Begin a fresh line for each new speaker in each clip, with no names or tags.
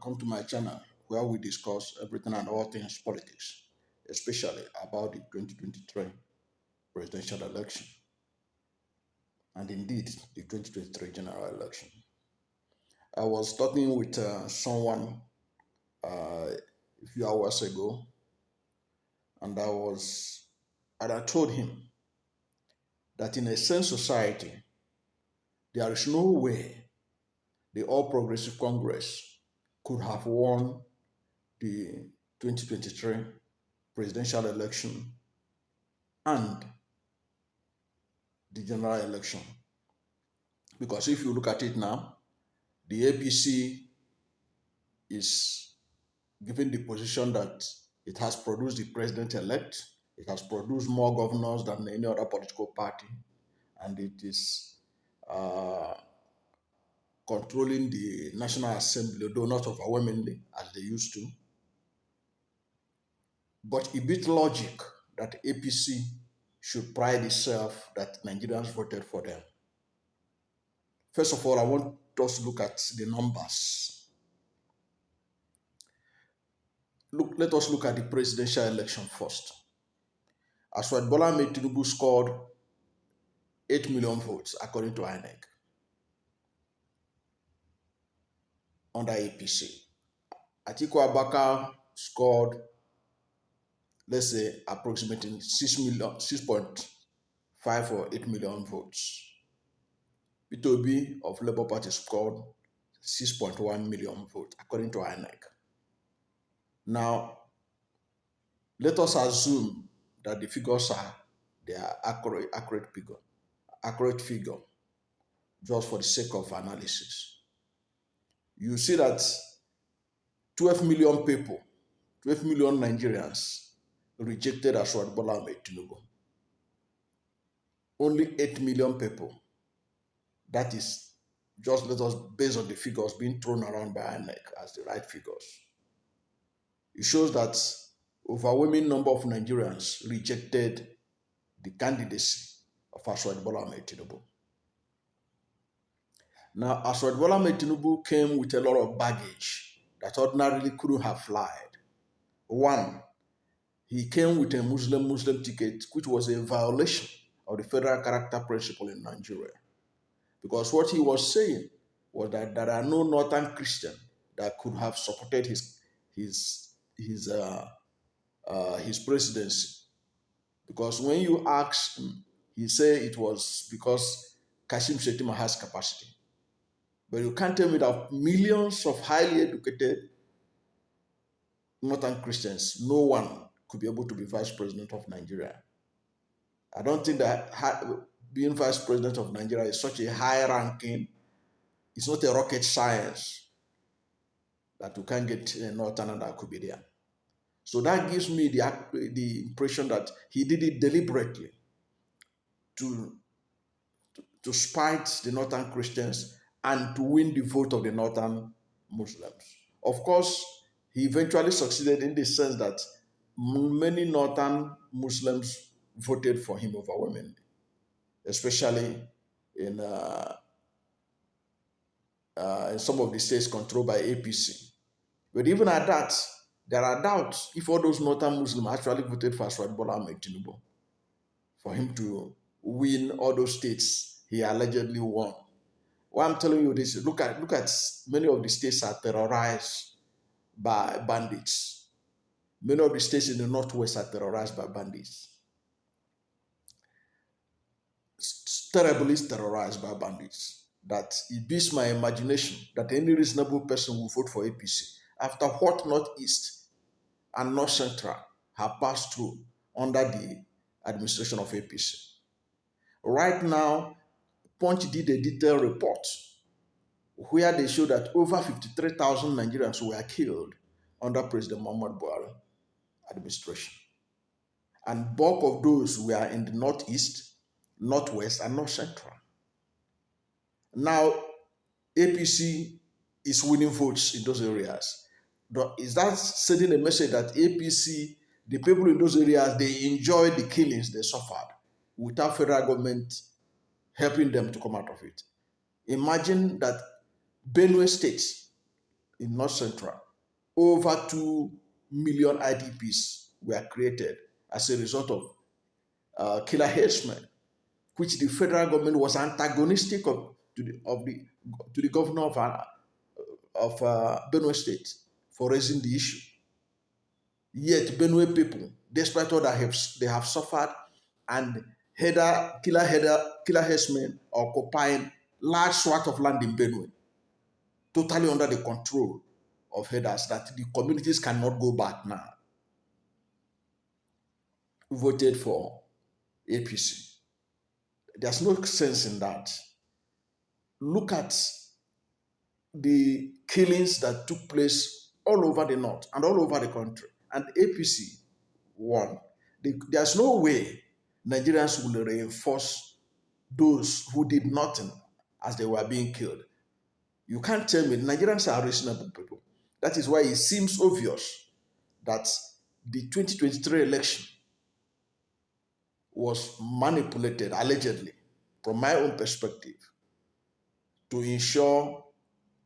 welcome to my channel where we discuss everything and all things politics, especially about the 2023 presidential election and indeed the 2023 general election. I was talking with someone a few hours ago, and I told him that in a sane society, there is no way the All Progressive Congress could have won the 2023 presidential election and the general election. Because if you look at it now, the APC is given the position that it has produced the president-elect, it has produced more governors than any other political party, and it is controlling the National Assembly, though not overwhelmingly as they used to. But it beats logic that APC should pride itself that Nigerians voted for them. First of all, I want us to look at the numbers. Let us look at the presidential election first. As well, Bola Tinubu scored 8 million votes according to INEC under APC. Atiku scored, let's say, approximately 6.5 or 8 million votes. Peterobi of Labour Party scored 6.1 million votes according to INEC. Now, let us assume that the figures are accurate figure, just for the sake of analysis. You see that 12 million people, 12 million Nigerians rejected Aswad Bola Tinubu. Only 8 million people, that is, just let us based on the figures being thrown around by INEC as the right figures. It shows that overwhelming number of Nigerians rejected the candidacy of Aswad Bola Tinubu. Now, Aswad Bola Tinubu came with a lot of baggage that ordinarily couldn't have flied. One, he came with a Muslim ticket, which was a violation of the federal character principle in Nigeria. Because what he was saying was that there are no northern Christians that could have supported his presidency. Because when you ask him, he said it was because Kashim Shettima has capacity. But you can't tell me that millions of highly educated northern Christians, no one could be able to be vice president of Nigeria. I don't think that being vice president of Nigeria is such a high ranking. It's not a rocket science that you can get a northerner that could be there. So that gives me the impression that he did it deliberately to spite the northern Christians and to win the vote of the northern Muslims. Of course, he eventually succeeded in the sense that many northern Muslims voted for him overwhelmingly, especially in some of the states controlled by APC. But even at that, there are doubts if all those northern Muslims actually voted for Aswad Bola Tinubu for him to win all those states he allegedly won. Why I'm telling you this, look at many of the states are terrorized by bandits. Many of the states in the northwest are terrorized by bandits. Terribly terrorized by bandits. That it beats my imagination that any reasonable person will vote for APC after what Northeast and North Central have passed through under the administration of APC. Right now, Punch did a detailed report where they show that over 53,000 Nigerians were killed under President Muhammad Buhari administration. And bulk of those were in the Northeast, Northwest, and North Central. Now, APC is winning votes in those areas. Is that sending a message that APC, the people in those areas, they enjoy the killings they suffered without federal government helping them to come out of it? Imagine that Benue State, in North Central, over 2 million IDPs were created as a result of killer herdsmen, which the federal government was antagonistic to the governor of Benue State for raising the issue. Yet Benue people, despite all that they have suffered, and killer herdsmen occupying large swath of land in Benue, totally under the control of headers that the communities cannot go back now, voted for APC. There's no sense in that. Look at the killings that took place all over the north and all over the country, and APC won. There's no way Nigerians will reinforce those who did nothing as they were being killed. You can't tell me Nigerians are reasonable people. That is why it seems obvious that the 2023 election was manipulated, allegedly, from my own perspective, to ensure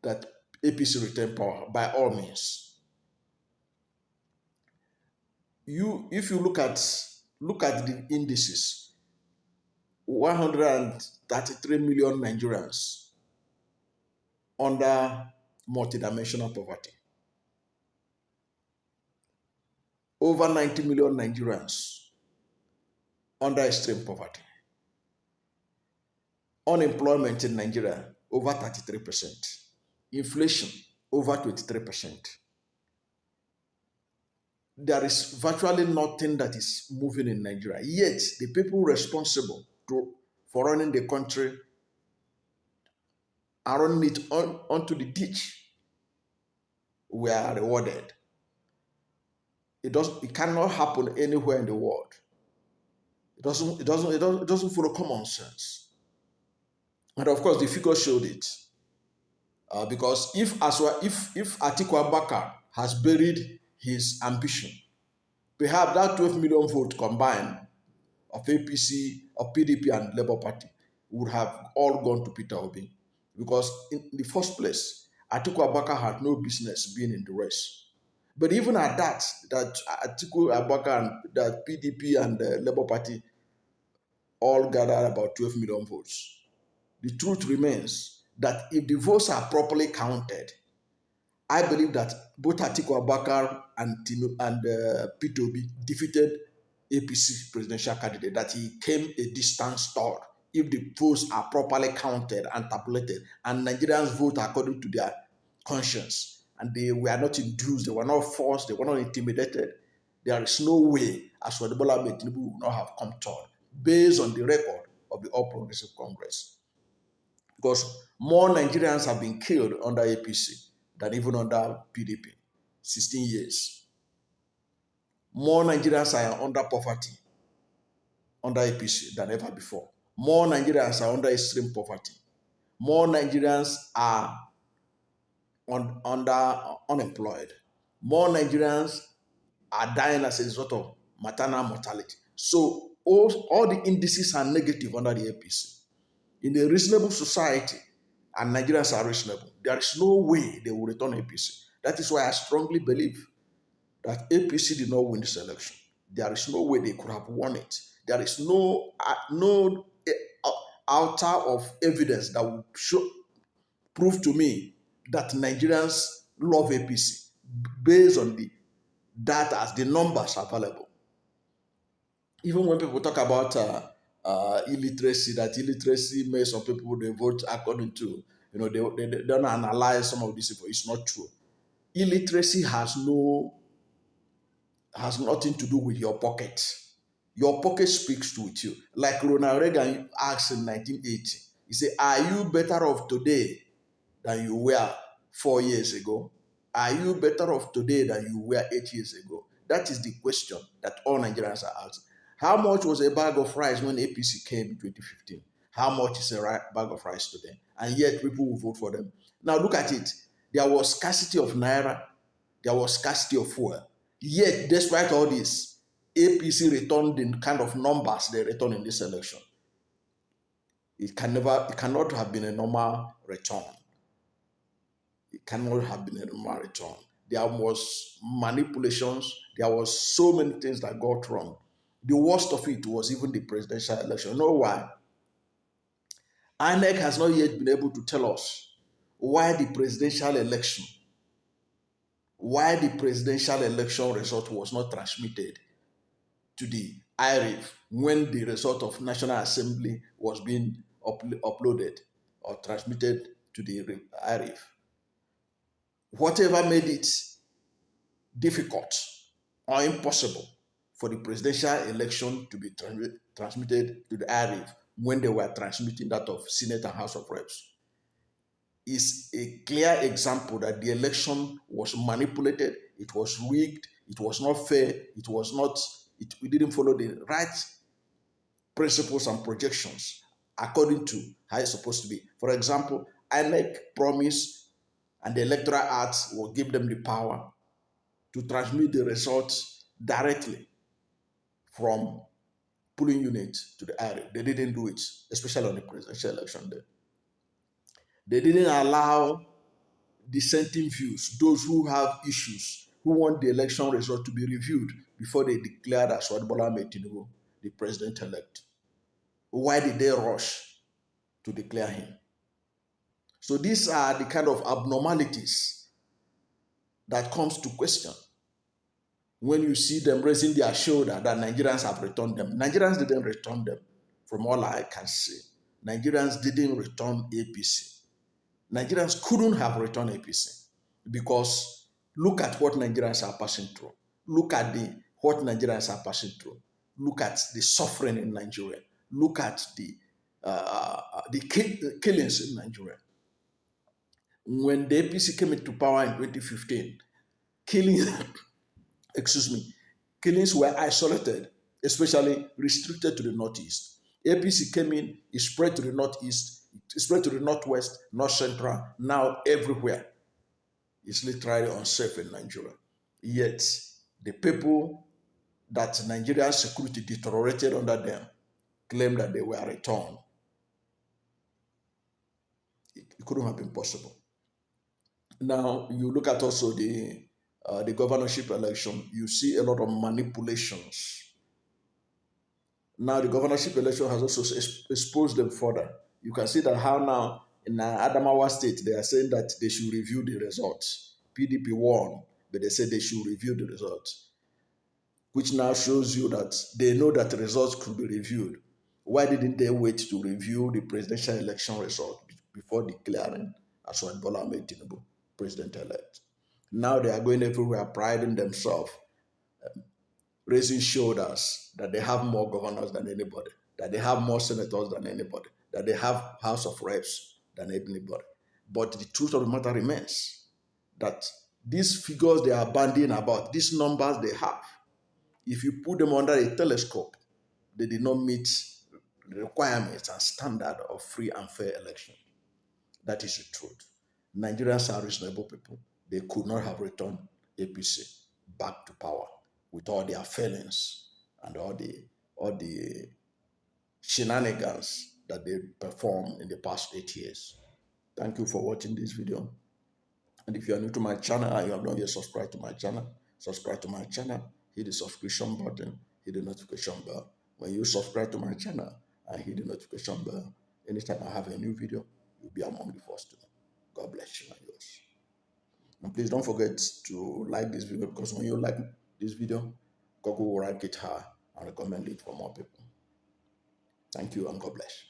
that APC retain power by all means. If you look at the indices, 133 million Nigerians under multidimensional poverty, over 90 million Nigerians under extreme poverty, unemployment in Nigeria over 33%, inflation over 23%. There is virtually nothing that is moving in Nigeria. Yet the people responsible for running the country are running it onto the ditch were rewarded. It cannot happen anywhere in the world. It doesn't follow common sense. And of course, the figure showed it. Because if Atiku Abubakar has buried his ambition, perhaps that 12 million vote combined of APC, of PDP and Labour Party would have all gone to peterobi. Because in the first place, Atiku Abubakar had no business being in the race. But even at that Atiku Abubakar and that PDP and the Labour Party all gathered about 12 million votes. The truth remains that if the votes are properly counted, I believe that both Atiku Abubakar and peterobi defeated APC presidential candidate, that he came a distant third if the votes are properly counted and tabulated, and Nigerians vote according to their conscience, and they were not induced, they were not forced, they were not intimidated. There is no way Bola Tinubu would not have come third, based on the record of the All Progressive Congress. Because more Nigerians have been killed under APC than even under PDP, 16 years. More Nigerians are under poverty under APC than ever before. More Nigerians are under extreme poverty. More Nigerians are unemployed. More Nigerians are dying as a result of maternal mortality. So all the indices are negative under the APC. In a reasonable society, and Nigerians are reasonable, there is no way they will return APC. That is why I strongly believe that APC did not win this election. There is no way they could have won it. There is no altar of evidence that will prove to me that Nigerians love APC based on the data, the numbers available. Even when people talk about illiteracy, that illiteracy makes some people they vote according to, they don't analyze some of this info. It's not true. Illiteracy has nothing to do with your pocket. Your pocket speaks to it. Like Ronald Reagan asked in 1980, he said, "Are you better off today than you were 4 years ago? Are you better off today than you were 8 years ago?" That is the question that all Nigerians are asking. How much was a bag of rice when APC came in 2015? How much is a bag of rice today? And yet people will vote for them. Now look at it. There was scarcity of naira. There was scarcity of fuel. Yet, despite all this, APC returned the kind of numbers they returned in this election. It cannot have been a normal return. It cannot have been a marathon. There was manipulations. There was so many things that got wrong. The worst of it was even the presidential election. You know why? INEC has not yet been able to tell us why the presidential election, result was not transmitted to the IRIF when the result of National Assembly was being uploaded or transmitted to the IRIF. Whatever made it difficult or impossible for the presidential election to be transmitted to the IRIF when they were transmitting that of Senate and House of Reps is a clear example that the election was manipulated, it was rigged, it was not fair, we didn't follow the right principles and projections according to how it's supposed to be. For example, INEC promised and the Electoral Act will give them the power to transmit the results directly from polling unit to the area. They didn't do it, especially on the presidential election day. They didn't allow dissenting views, those who have issues, who want the election result to be reviewed before they declared Aswad Bola Ahmed Tinubu the president-elect. Why did they rush to declare him? So these are the kind of abnormalities that comes to question when you see them raising their shoulder that Nigerians have returned them. Nigerians didn't return them, from all I can see. Nigerians didn't return APC. Nigerians couldn't have returned APC because look at what Nigerians are passing through. Look at what Nigerians are passing through. Look at the suffering in Nigeria. Look at the killings in Nigeria. When the APC came into power in 2015, killings were isolated, especially restricted to the Northeast. APC came in, it spread to the Northeast, it spread to the Northwest, North Central, now everywhere. It's literally unsafe in Nigeria. Yet, the people that Nigeria's security deteriorated under them claim that they were returned. It couldn't have been possible. Now, you look at also the governorship election, you see a lot of manipulations. Now, the governorship election has also exposed them further. You can see that how now in Adamawa State, they are saying that they should review the results. PDP won, but they said they should review the results, which now shows you that they know that the results could be reviewed. Why didn't they wait to review the presidential election result before declaring Aswad Bola Ahmed Tinubu president-elect? Now they are going everywhere, priding themselves, raising shoulders that they have more governors than anybody, that they have more senators than anybody, that they have House of Reps than anybody. But the truth of the matter remains that these figures they are bandying about, these numbers they have, if you put them under a telescope, they did not meet the requirements and standard of free and fair election. That is the truth. Nigerians are reasonable people. They could not have returned APC back to power with all their failings and all the shenanigans that they performed in the past 8 years. Thank you for watching this video. And if you are new to my channel and you have not yet subscribed to my channel, subscribe to my channel, hit the subscription button, hit the notification bell. When you subscribe to my channel and hit the notification bell, anytime I have a new video, you'll be among the first to know. God bless you and yours. And please don't forget to like this video, because when you like this video, Google will rank it high and recommend it for more people. Thank you and God bless.